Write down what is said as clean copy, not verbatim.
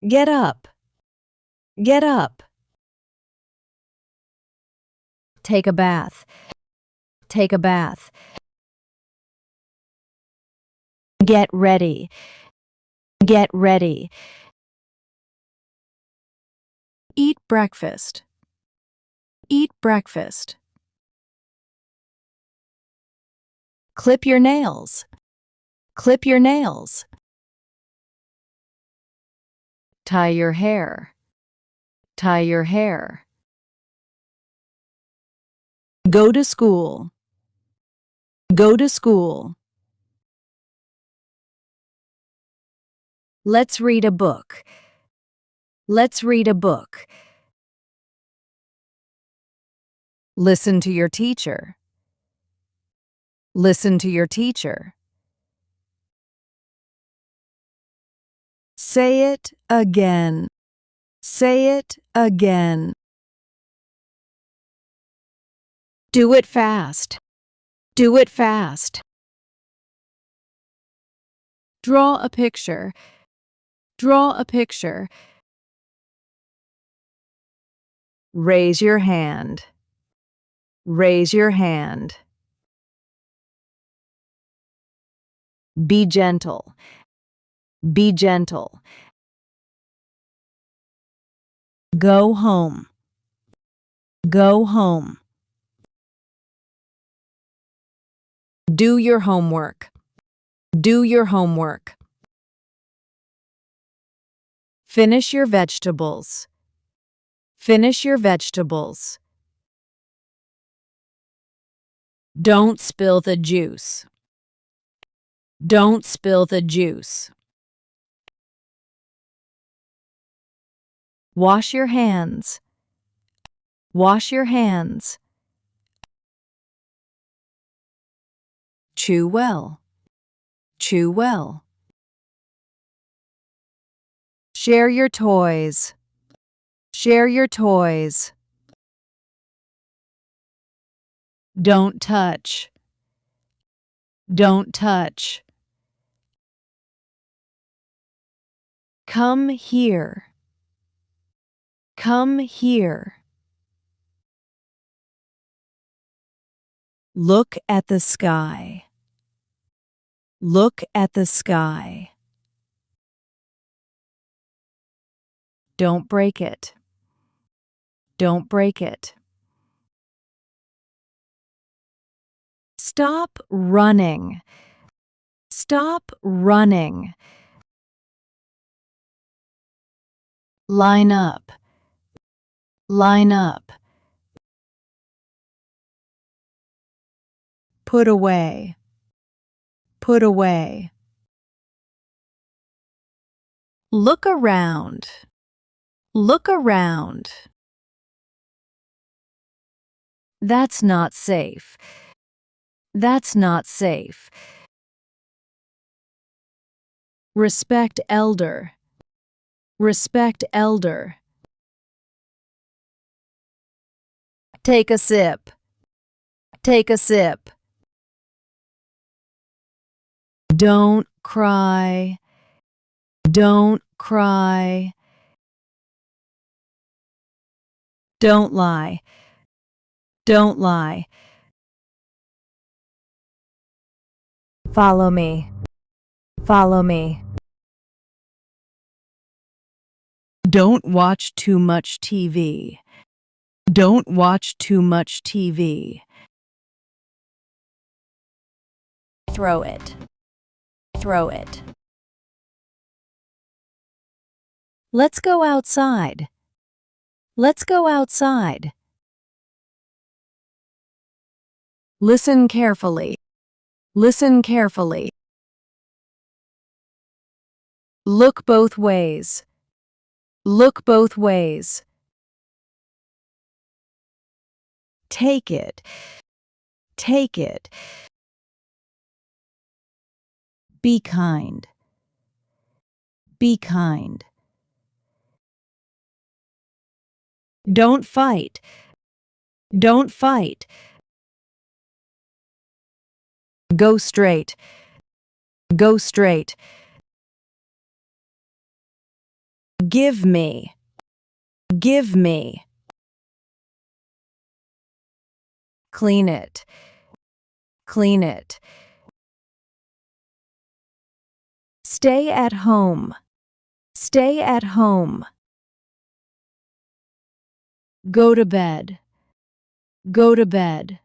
Get up. Get up. Take a bath. Take a bath. Get ready. Get ready. Eat breakfast. Eat breakfast. Clip your nails. Clip your nails. Tie your hair. Tie your hair. Go to school. Go to school. Let's read a book. Let's read a book. Listen to your teacher. Listen to your teacher. Say it again. Say it again. Do it fast. Do it fast. Draw a picture. Draw a picture. Raise your hand. Raise your hand. Be gentle. Be gentle. Go home. Go home. Do your homework. Do your homework. Finish your vegetables. Finish your vegetables. Don't spill the juice. Don't spill the juice. Wash your hands. Wash your hands. Chew well. Chew well. Share your toys. Share your toys. Don't touch. Don't touch. Come here. Come here. Look at the sky. Look at the sky. Don't break it. Don't break it. Stop running. Stop running. Line up. Line up. Put away. Put away. Look around. Look around. That's not safe. That's not safe. Respect elder. Respect elder. Take a sip. Take a sip. Don't cry. Don't cry. Don't lie. Don't lie. Follow me. Follow me. Don't watch too much TV. Don't watch too much TV. Throw it. Throw it. Let's go outside. Let's go outside. Listen carefully. Listen carefully. Look both ways. Look both ways. Take it. Take it. Be kind. Be kind. Don't fight. Don't fight. Go straight. Go straight. Give me. Give me. Clean it. Clean it. Stay at home. Stay at home. Go to bed. Go to bed.